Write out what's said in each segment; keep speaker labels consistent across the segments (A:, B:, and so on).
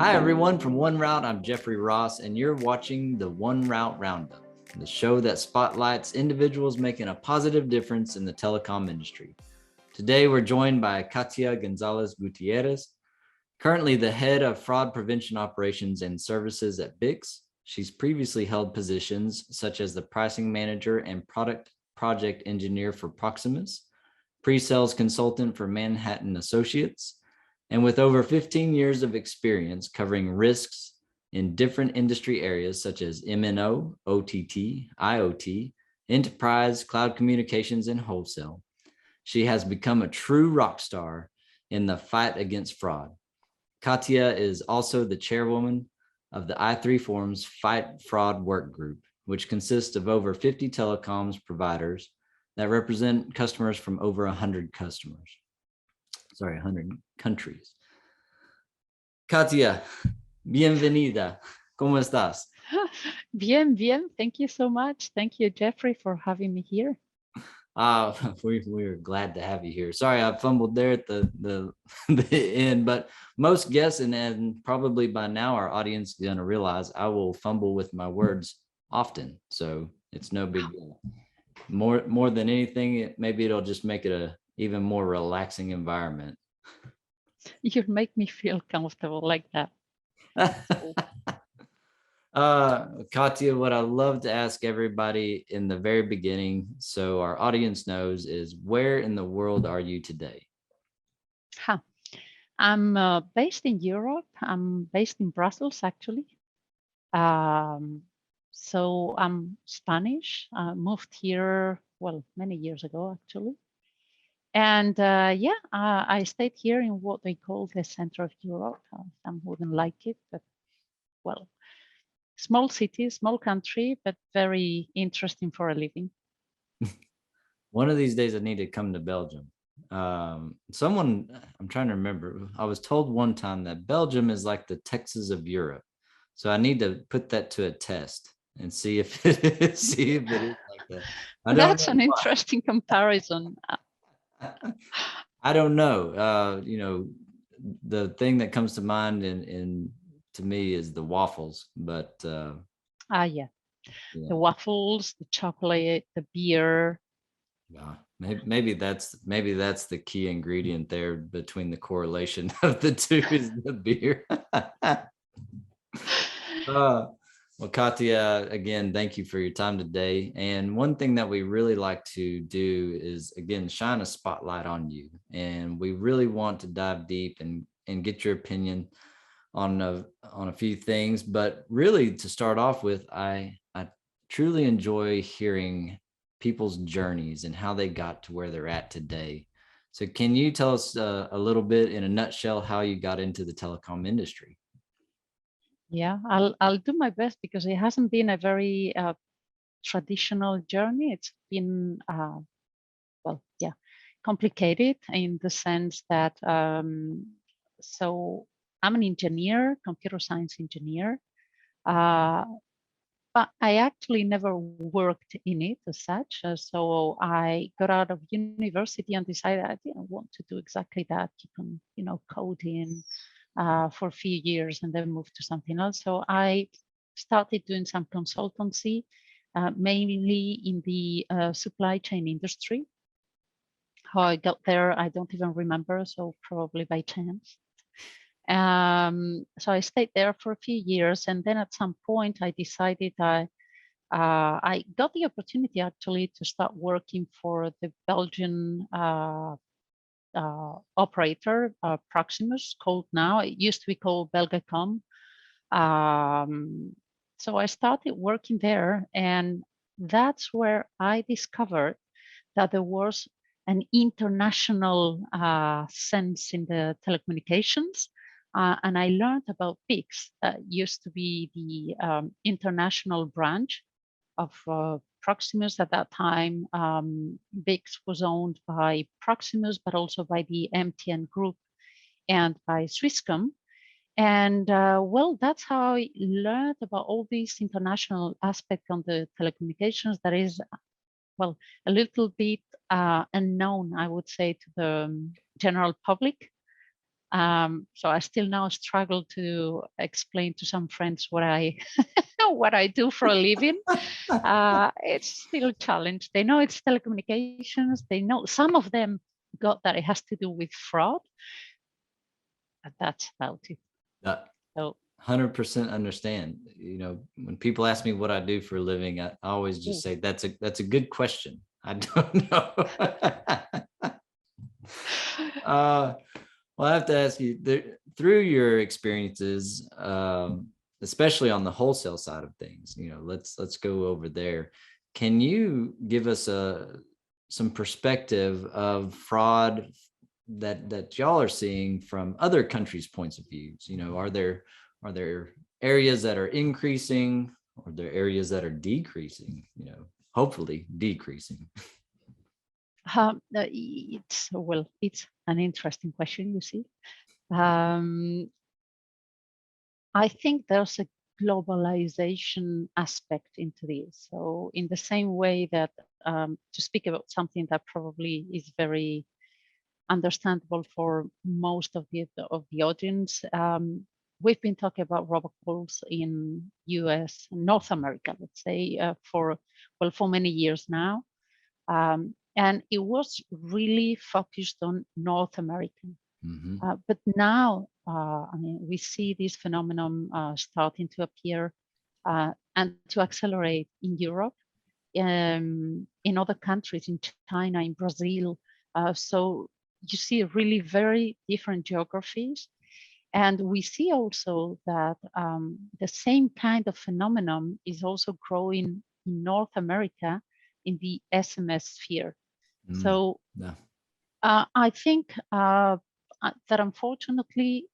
A: Hi, everyone. From 1Route, I'm Jeffrey Ross, and you're watching the 1Route Roundup, the show that spotlights individuals making a positive difference in the telecom industry. Today, we're joined by Katia Gonzalez Gutierrez, currently the head of fraud prevention operations and services at BICS. She's previously held positions such as the pricing manager and product project engineer for Proximus, pre-sales consultant for Manhattan Associates, and with over 15 years of experience covering risks in different industry areas such as MNO, OTT, IoT, enterprise, cloud communications, and wholesale, she has become a true rock star in the fight against fraud. Katia is also the chairwoman of the i3 Forum's Fight Fraud Work Group, which consists of over 50 telecoms providers that represent customers from over 100 countries. Katia, bienvenida. ¿Cómo estás?
B: Bien, bien. Thank you so much. Thank you, Jeffrey, for having me here.
A: We're glad to have you here. Sorry, I fumbled there at the end, but most guests, and probably by now our audience is going to realize I will fumble with my words often, so it's no big deal. More than anything, maybe it'll just make it a even more relaxing environment.
B: You make me feel comfortable like that.
A: Katia, what I love to ask everybody in the very beginning, so our audience knows, is where in the world are you today?
B: I'm based in Europe. I'm based in Brussels, actually. So I'm Spanish. I moved here, well, many years ago, actually. And I stayed here in what they call the center of Europe. Some wouldn't like it, but well, small city, small country, but very interesting for a living.
A: One of these days I need to come to Belgium. I'm trying to remember, I was told one time that Belgium is like the Texas of Europe. So I need to put that to a test and see if it is like that.
B: That's an interesting comparison.
A: I don't know. The thing that comes to mind to me is the waffles, but
B: yeah. The waffles, the chocolate, the beer.
A: Yeah, maybe that's the key ingredient there between the correlation of the two is the beer. Well, Katia, again, thank you for your time today. And one thing that we really like to do is, again, shine a spotlight on you. And we really want to dive deep and get your opinion on a few things. But really, to start off with, I truly enjoy hearing people's journeys and how they got to where they're at today. So can you tell us a little bit in a nutshell how you got into the telecom industry?
B: Yeah, I'll do my best because it hasn't been a very traditional journey. It's been, complicated in the sense that, so I'm an engineer, computer science engineer, but I actually never worked in it as such. So I got out of university and decided I didn't want to do exactly that, keep on, coding for a few years and then move to something else. So I started doing some consultancy, mainly in the supply chain industry. How I got there, I don't even remember, so probably by chance. So I stayed there for a few years, and then at some point I decided I got the opportunity actually to start working for the Belgian operator, Proximus, called now. It used to be called Belgacom. So I started working there, and that's where I discovered that there was an international sense in the telecommunications. And I learned about BICS, that used to be the international branch of Proximus. At that time, BICS was owned by Proximus, but also by the MTN group and by Swisscom. And that's how I learned about all these international aspects on the telecommunications that is, a little bit unknown, I would say, to the general public. So I still now struggle to explain to some friends what I what I do for a living. It's still a challenge. They know it's telecommunications. They know some of them got that it has to do with fraud, but that's about it. So
A: 100% understand. You know, when people ask me what I do for a living, I always just say that's a good question. I don't know. Well, I have to ask you, through your experiences, especially on the wholesale side of things, you know, let's go over there. Can you give us some perspective of fraud that y'all are seeing from other countries' points of views? You know, are there areas that are increasing, or are there areas that are decreasing? You know, hopefully decreasing.
B: It's an interesting question, you see. I think there's a globalization aspect into this. So in the same way that, to speak about something that probably is very understandable for most of the audience, we've been talking about robocalls in US, North America, let's say, for many years now. And it was really focused on North America. But now, I mean, we see this phenomenon starting to appear and to accelerate in Europe, in other countries, in China, in Brazil. So you see really very different geographies. And we see also that the same kind of phenomenon is also growing in North America in the SMS sphere. So I think that unfortunately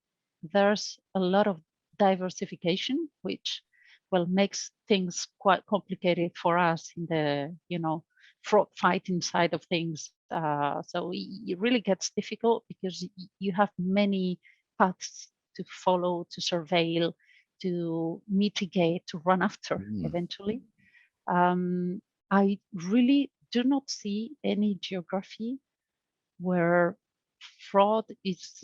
B: there's a lot of diversification, which makes things quite complicated for us in the fraud fighting side of things. So it really gets difficult because you have many paths to follow, to surveil, to mitigate, to run after eventually. I really do not see any geography where fraud is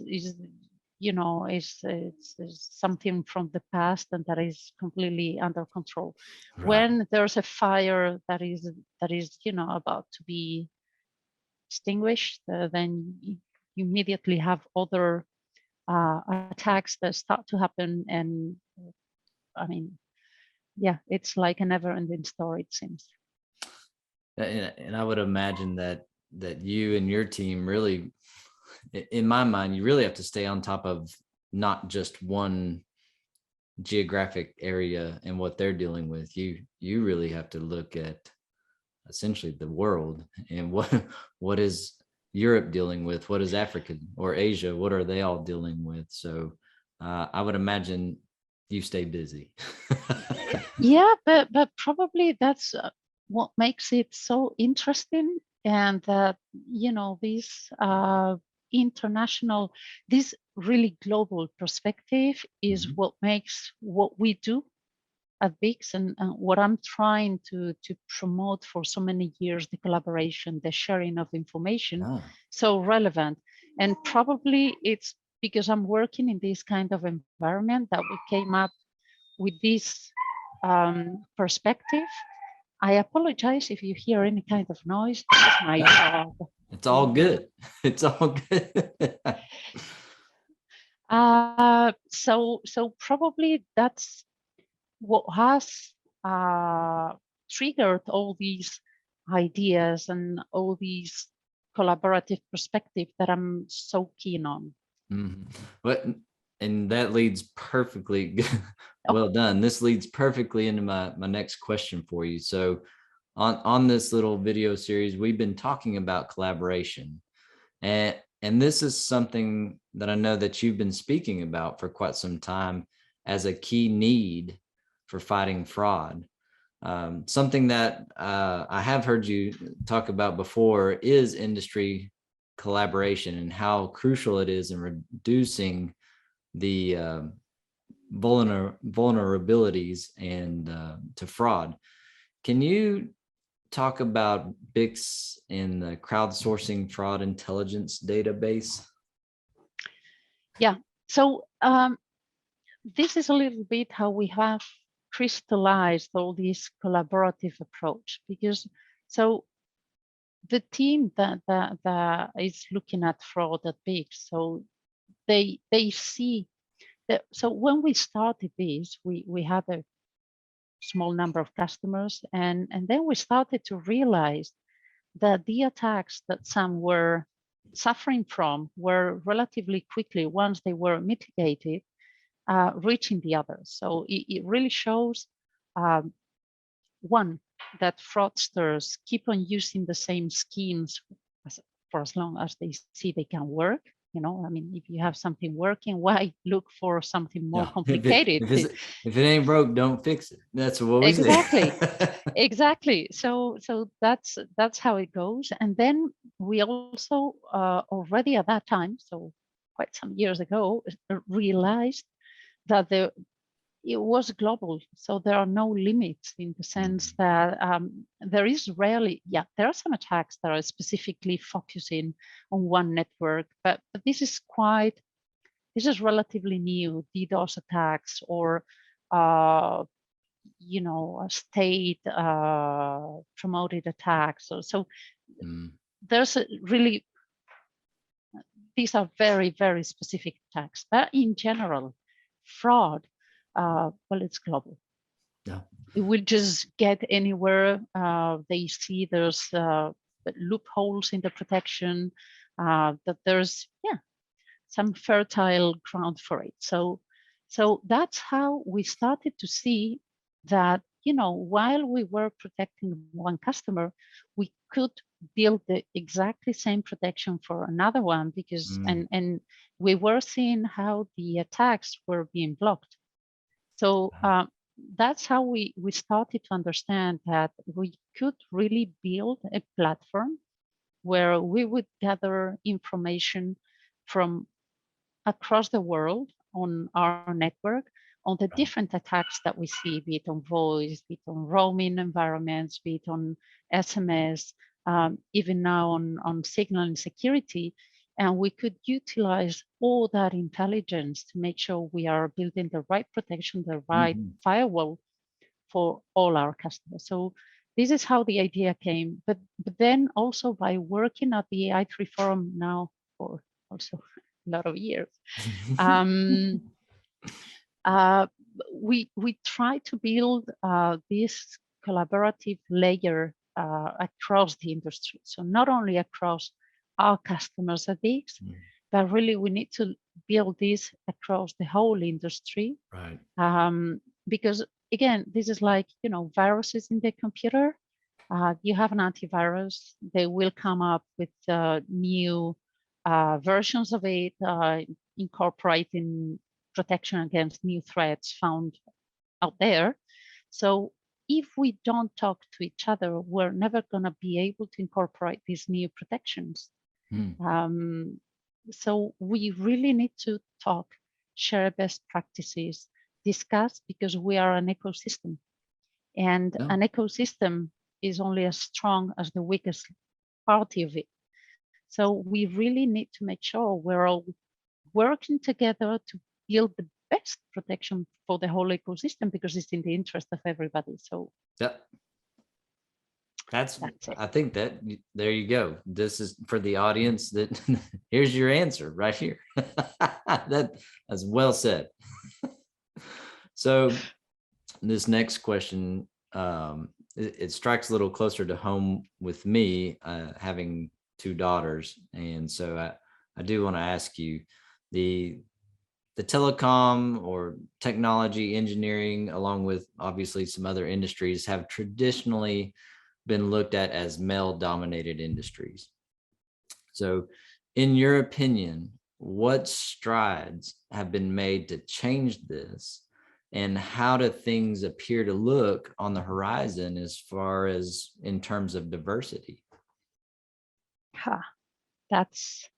B: something from the past and that is completely under control. Right. When there's a fire that is about to be extinguished, then you immediately have other attacks that start to happen, and I mean, yeah, it's like a never-ending story, it seems.
A: And I would imagine that you and your team really, in my mind, you really have to stay on top of not just one geographic area and what they're dealing with. You really have to look at essentially the world and what is Europe dealing with, what is Africa or Asia, what are they all dealing with. So I would imagine you stay busy.
B: Yeah, but probably that's what makes it so interesting, and that this international, this really global perspective is what makes what we do at BICS and what I'm trying to promote for so many years, the collaboration, the sharing of information, so relevant. And probably it's because I'm working in this kind of environment that we came up with this perspective. I apologize if you hear any kind of noise. This is my dog.
A: It's all good. It's all good.
B: So probably that's what has triggered all these ideas and all these collaborative perspective that I'm so keen on.
A: And that leads perfectly. Well done. This leads perfectly into my next question for you. So on this little video series, we've been talking about collaboration, and this is something that I know that you've been speaking about for quite some time as a key need for fighting fraud. Something that I have heard you talk about before is industry collaboration and how crucial it is in reducing the vulnerabilities and to fraud. Can you talk about BICS and the crowdsourcing fraud intelligence database?
B: Yeah. So this is a little bit how we have crystallized all this collaborative approach, because so the team that is looking at fraud at BICS, so they see that. So when we started this, we had a small number of customers, and then we started to realize that the attacks that some were suffering from were relatively quickly, once they were mitigated, reaching the others. So it really shows, um, one, that fraudsters keep on using the same schemes for as long as they see they can work. You know, I mean, if you have something working, why look for something more
A: Yeah.
B: complicated?
A: If it ain't broke, don't fix it. That's what we say.
B: Exactly. Exactly. So that's how it goes. And then we also already at that time, so quite some years ago, realized that it was global. So there are no limits, in the sense that there is rarely, yeah, there are some attacks that are specifically focusing on one network, but this is relatively new, DDoS attacks, or state promoted attacks. So there's really, these are very, very specific attacks. But in general, fraud, well, it's global.
A: Yeah.
B: It will just get anywhere. They see there's loopholes in the protection, that there's, some fertile ground for it. So that's how we started to see that, while we were protecting one customer, we could build the exactly same protection for another one, because and we were seeing how the attacks were being blocked. So that's how we started to understand that we could really build a platform where we would gather information from across the world on our network, on the different attacks that we see, be it on voice, be it on roaming environments, be it on SMS, even now on signal and security. And we could utilize all that intelligence to make sure we are building the right protection, the right firewall for all our customers. So this is how the idea came. But then also, by working at the i3 Forum now for also a lot of years, we try to build this collaborative layer across the industry. So not only across our customers at BICS, but really we need to build this across the whole industry.
A: Right.
B: Because again, this is like, viruses in the computer. You have an antivirus, they will come up with new versions of it, incorporating protection against new threats found out there. So if we don't talk to each other, we're never going to be able to incorporate these new protections. So we really need to talk, share best practices, discuss, because we are an ecosystem. And an ecosystem is only as strong as the weakest party of it. So we really need to make sure we're all working together to build the best protection for the whole ecosystem, because it's in the interest of everybody. So
A: that's it. I think that there you go. This is for the audience, that here's your answer right here. That's well said. So this next question, it strikes a little closer to home with me, having two daughters. And so I do want to ask you, the telecom or technology engineering, along with obviously some other industries, have traditionally been looked at as male-dominated industries. So in your opinion, what strides have been made to change this, and how do things appear to look on the horizon as far as in terms of diversity?
B: That's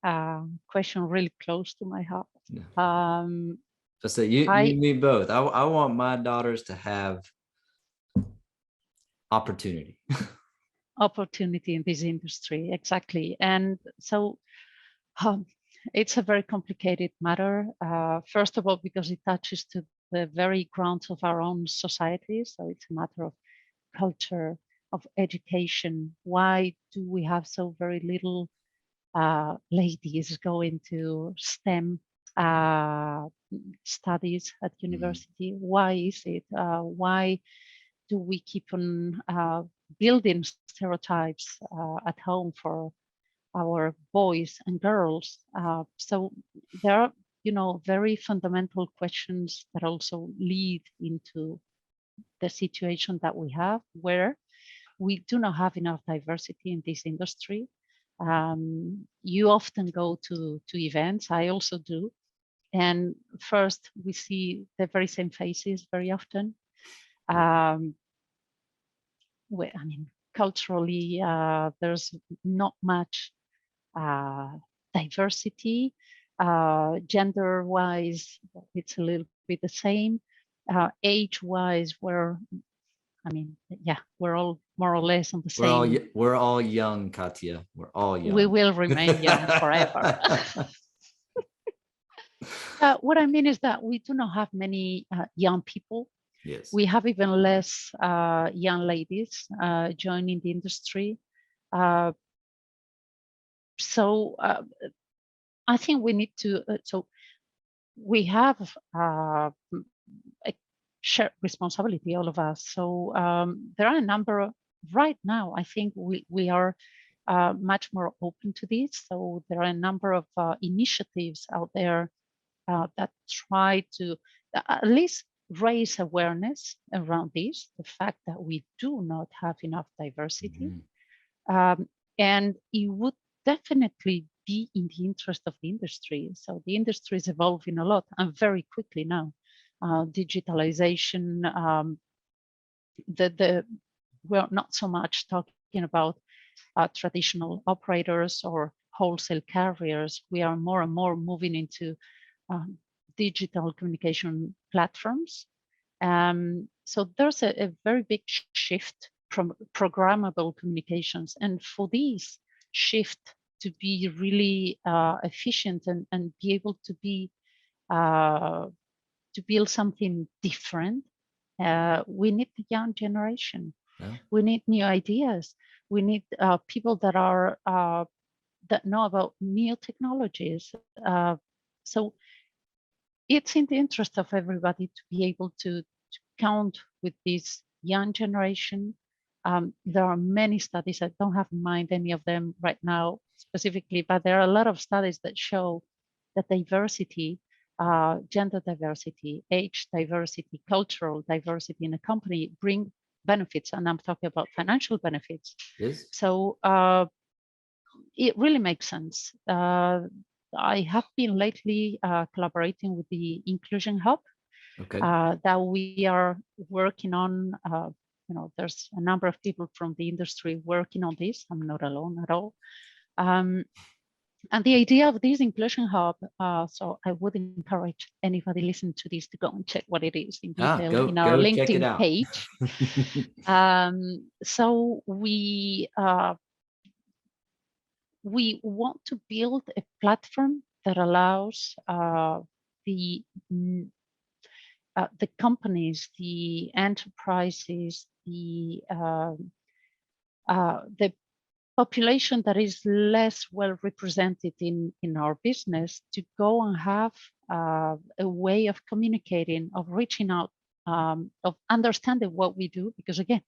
B: a question really close to my heart.
A: So you and me both. I want my daughters to have opportunity.
B: Opportunity in this industry, exactly. And so it's a very complicated matter. First of all, because it touches to the very grounds of our own society. So it's a matter of culture, of education. Why do we have so very little ladies going to STEM studies at university? Why is it? Why do we keep on building stereotypes at home for our boys and girls? So there are, very fundamental questions that also lead into the situation that we have, where we do not have enough diversity in this industry. You often go to events, I also do. And first, we see the very same faces very often. Culturally, there's not much diversity. Gender-wise, it's a little bit the same. Age-wise, we're all more or less on the same.
A: We're all young, Katia. We're all young.
B: We will remain young forever. What I mean is that we do not have many young people.
A: Yes.
B: We have even less young ladies joining the industry. So I think we need to, so we have a shared responsibility, all of us. So there are a number of, right now, I think we are much more open to this. So there are a number of initiatives out there that try to at least raise awareness around this, the fact that we do not have enough diversity. And it would definitely be in the interest of the industry. So the industry is evolving a lot and very quickly now. Digitalization, we're not so much talking about traditional operators or wholesale carriers. We are more and more moving into digital communication platforms. So there's a very big shift from programmable communications. And for this shift to be really efficient and be able to be to build something different, we need the young generation. Yeah. We need new ideas. We need people that are that know about new technologies. So it's in the interest of everybody to be able to count with this young generation. There are many studies, I don't have in mind any of them right now specifically, but there are a lot of studies that show that diversity, gender diversity, age diversity, cultural diversity in a company bring benefits, and I'm talking about financial benefits.
A: Yes.
B: So it really makes sense. I have been lately collaborating with the Inclusion Hub. Okay. That we are working on. There's a number of people from the industry working on this. I'm not alone at all. And the idea of this Inclusion Hub, so I would encourage anybody listening to this to go and check what it is in detail in our LinkedIn page. So we want to build a platform that allows the companies, the enterprises, the population that is less well represented in our business to go and have a way of communicating, of reaching out, of understanding what we do, because again,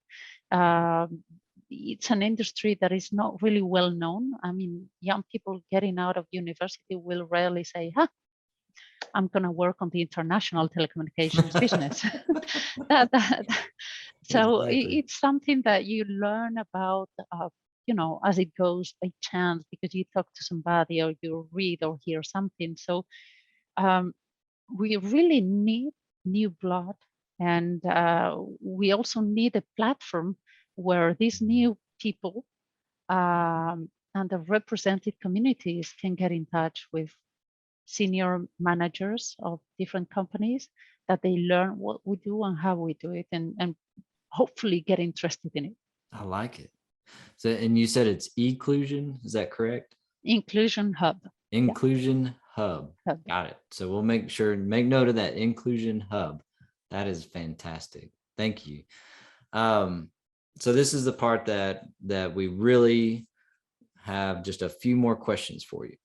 B: it's an industry that is not really well known. I mean, young people getting out of university will rarely say, I'm going to work on the international telecommunications business. So exactly. It's something that you learn about, as it goes by chance, because you talk to somebody or you read or hear something. So we really need new blood, and we also need a platform where these new people and the represented communities can get in touch with senior managers of different companies, that they learn what we do and how we do it, and hopefully get interested in it.
A: I like it. So, and you said it's Inclusion, is that correct?
B: Inclusion Hub.
A: Inclusion Hub.
B: Hub.
A: Got it. So we'll make note of that, Inclusion Hub. That is fantastic. Thank you. So this is the part that we really have just a few more questions for you.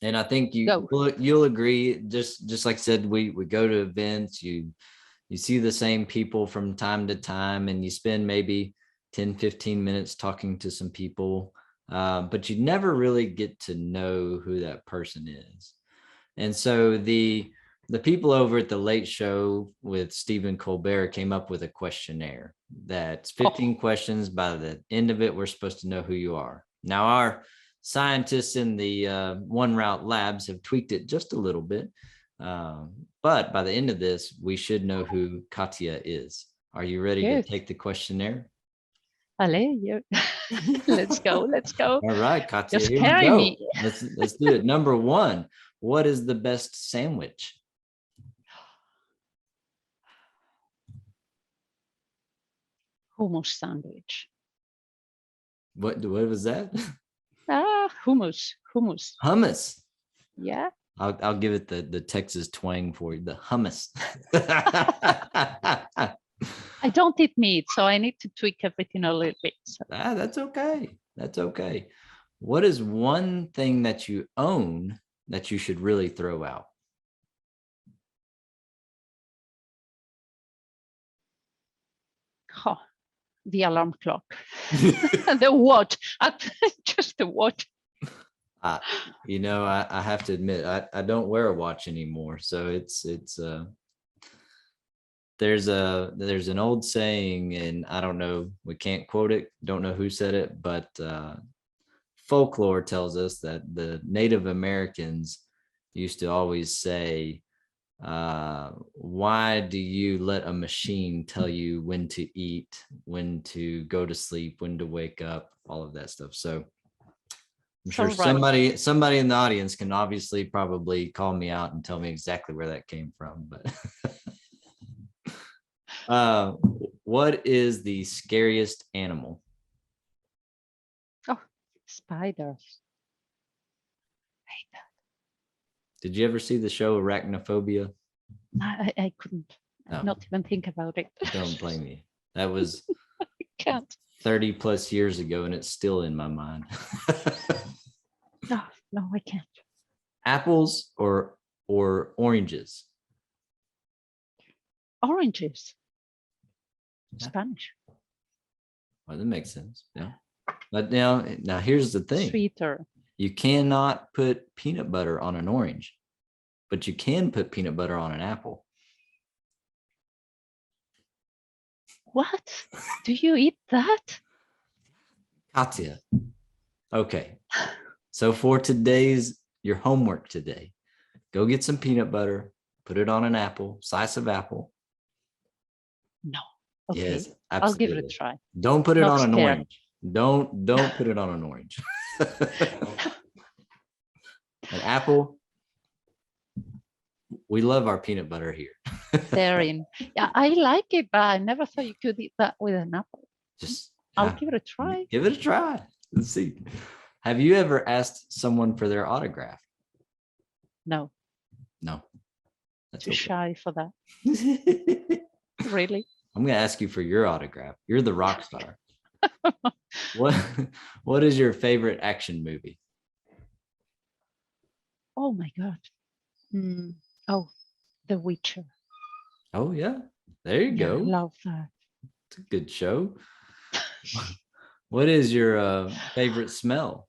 A: And I think you'll agree, just like I said, we go to events, you see the same people from time to time, and you spend maybe 10-15 minutes talking to some people, but you never really get to know who that person is. And so the people over at the Late Show with Stephen Colbert came up with a questionnaire that's 15 questions. By the end of it, we're supposed to know who you are. Now, our scientists in the 1Route labs have tweaked it just a little bit. But by the end of this, we should know who Katia is. Are you ready to take the questionnaire?
B: Allez, let's go.
A: All right, Katia,
B: Just
A: here we go. Me. Let's do it. Number 1, what is the best sandwich?
B: Hummus sandwich.
A: What was that?
B: Hummus.
A: Hummus.
B: Yeah.
A: I'll give it the Texas twang for you, the hummus.
B: I don't eat meat, so I need to tweak everything a little bit. So.
A: That's okay. That's okay. What is one thing that you own that you should really throw out?
B: Oh, the alarm clock. The watch. Just the watch.
A: You know, I have to admit, I don't wear a watch anymore. So it's there's an old saying, and I don't know, we can't quote it, don't know who said it, but folklore tells us that the Native Americans used to always say, why do you let a machine tell you when to eat, when to go to sleep, when to wake up, all of that stuff. So I'm sure somebody in the audience can obviously probably call me out and tell me exactly where that came from. But what is the scariest animal?
B: Oh, spiders. I hate that.
A: Did you ever see the show Arachnophobia?
B: I couldn't. No. Not even think about it.
A: Don't blame me. That was
B: I can't.
A: 30 plus years ago, and it's still in my mind.
B: No, I can't.
A: Apples or oranges?
B: Oranges. Spanish.
A: Well, that makes sense. Yeah. But now here's the thing.
B: Sweeter.
A: You cannot put peanut butter on an orange, but you can put peanut butter on an apple.
B: What? Do you eat that?
A: Katia. Okay. So for your homework today, go get some peanut butter, put it on an apple, slice of apple.
B: No. Okay.
A: Yes, absolutely.
B: I'll give it a try.
A: Don't put it on an orange. Don't put it on an orange. An apple. We love our peanut butter here.
B: Yeah, I like it, but I never thought you could eat that with an apple. I'll give it a try.
A: Give it a try. Let's see. Have you ever asked someone for their autograph?
B: No.
A: That's
B: too shy for that. Really?
A: I'm going to ask you for your autograph. You're the rock star. What is your favorite action movie?
B: Oh my God. Oh, The Witcher.
A: Oh yeah. There you go.
B: I love that.
A: It's a good show. What is your favorite smell?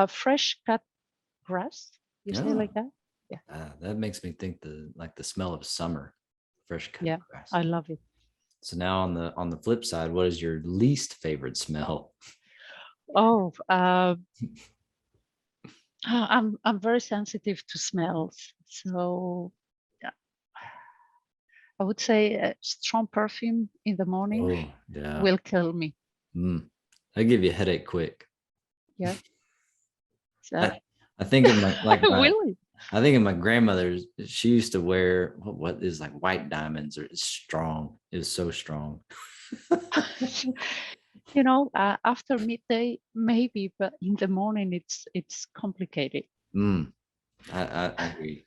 B: Fresh cut grass. You say like that? Yeah.
A: That makes me think the smell of summer. Fresh cut grass.
B: I love it.
A: So now on the flip side, what is your least favorite smell?
B: Oh, I'm very sensitive to smells, so I would say a strong perfume in the morning will kill me.
A: I give you a headache quick.
B: Yeah. So,
A: I think of
B: really?
A: I think of my grandmother's. She used to wear what is like white diamonds, or it's strong. It was so strong.
B: You know, after midday, maybe, but in the morning, it's complicated.
A: I agree.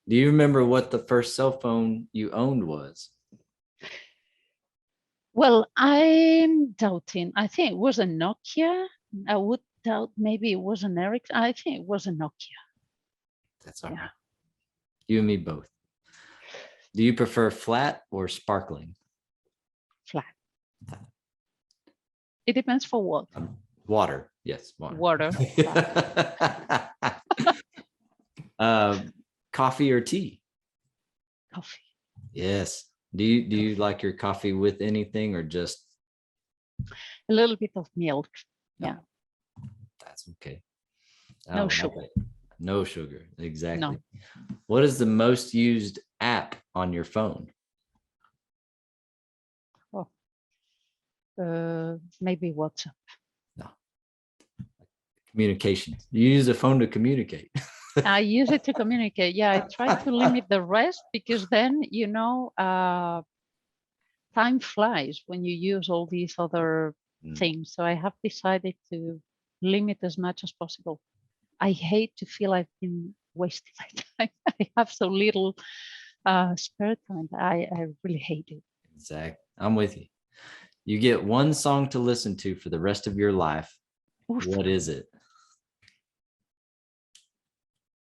A: Do you remember what the first cell phone you owned was?
B: Well, I'm doubting. I think it was a Nokia. I would doubt maybe it was an Ericsson. I think it was a Nokia.
A: That's all right. You and me both. Do you prefer flat or sparkling?
B: Flat. It depends for what.
A: Water. Yes, water.
B: Water.
A: Coffee or tea?
B: Coffee.
A: Yes. Do you like your coffee with anything or just
B: a little bit of milk?
A: No.
B: Yeah.
A: That's okay.
B: No sugar.
A: No sugar. Exactly.
B: No.
A: What is the most used app on your phone?
B: Oh, maybe WhatsApp.
A: No. Communications. You use a phone to communicate.
B: I use it to communicate. Yeah, I try to limit the rest because then, you know, time flies when you use all these other things. So I have decided to limit as much as possible. I hate to feel I've been wasting my time. I have so little spare time. I really hate it.
A: Exactly. I'm with you. You get one song to listen to for the rest of your life. Oof. What is it?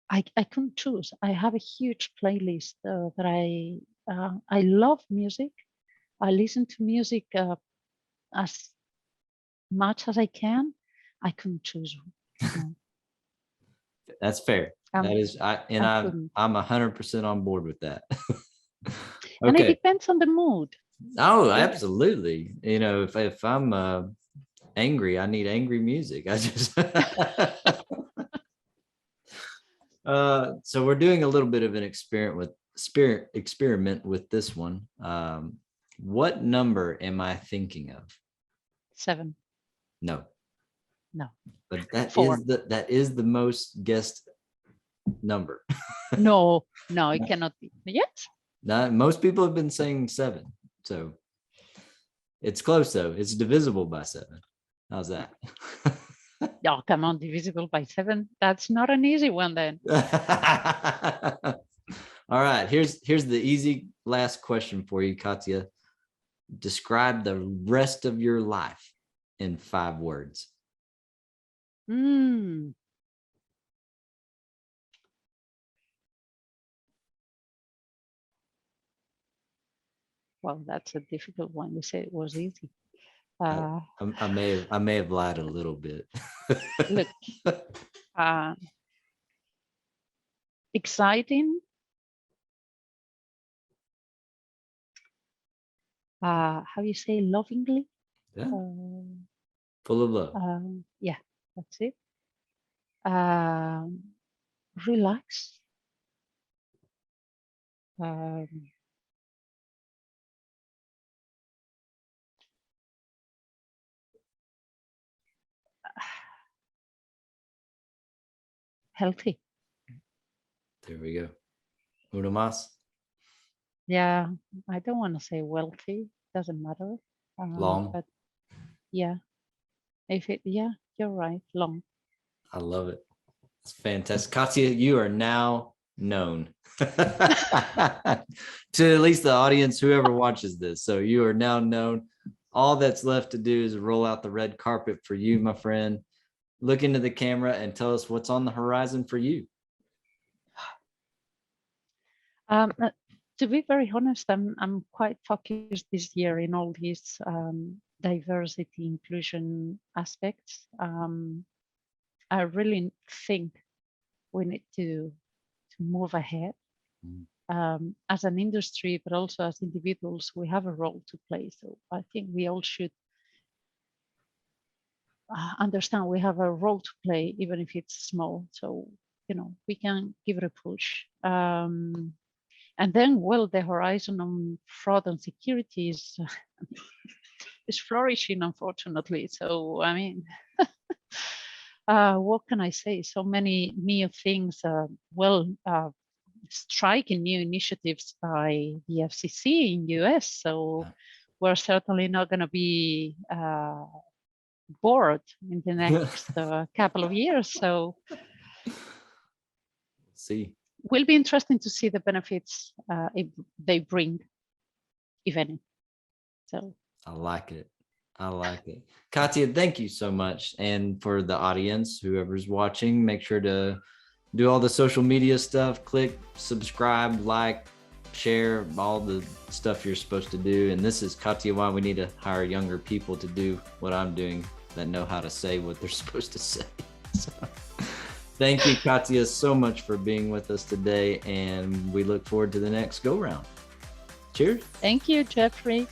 B: I couldn't choose. I have a huge playlist that I love music. I listen to music as much as I can. I couldn't choose. No.
A: That's fair. That is, I'm 100% on board with that.
B: Okay. And it depends on the mood.
A: Oh, absolutely. You know, if I'm angry, I need angry music. I just so we're doing a little bit of an experiment with this one. What number am I thinking of? 7. No. But that is the most guessed number.
B: No, it cannot be. Yes.
A: Most people have been saying 7. So it's close though. It's divisible by 7. How's that?
B: Oh, come on, divisible by 7. That's not an easy one then.
A: All right, here's the easy last question for you, Katia. Describe the rest of your life in 5 words.
B: Well, that's a difficult one. You said it was easy.
A: I may have lied a little bit.
B: Look, exciting. How do you say lovingly?
A: Yeah. Full of love.
B: Yeah, that's it. Relax. Healthy.
A: There we go. Uno más.
B: Yeah, I don't want to say wealthy. Doesn't matter.
A: Long.
B: But yeah, you're right. Long.
A: I love it. It's fantastic. Katia, you are now known to at least the audience, whoever watches this. So you are now known. All that's left to do is roll out the red carpet for you, my friend. Look into the camera and tell us what's on the horizon for you.
B: To be very honest, I'm quite focused this year in all these diversity inclusion aspects. I really think we need to move ahead as an industry, but also as individuals. We have a role to play. So I think we all should understand we have a role to play, even if it's small. So, you know, we can give it a push. And then, well, the horizon on fraud and security is flourishing, unfortunately. So, I mean, what can I say? So many new things. Striking new initiatives by the FCC in US. So we're certainly not going to be bored in the next couple of years. So
A: See,
B: will be interesting to see the benefits they bring, if any. So
A: I like it. I like it. Katia, thank you so much. And for the audience, whoever's watching, make sure to do all the social media stuff, click subscribe, like, share, all the stuff you're supposed to do. And this is Katia, why we need to hire younger people to do what I'm doing that know how to say what they're supposed to say. So, thank you, Katia, so much for being with us today. And we look forward to the next go round. Cheers.
B: Thank you, Jeffrey.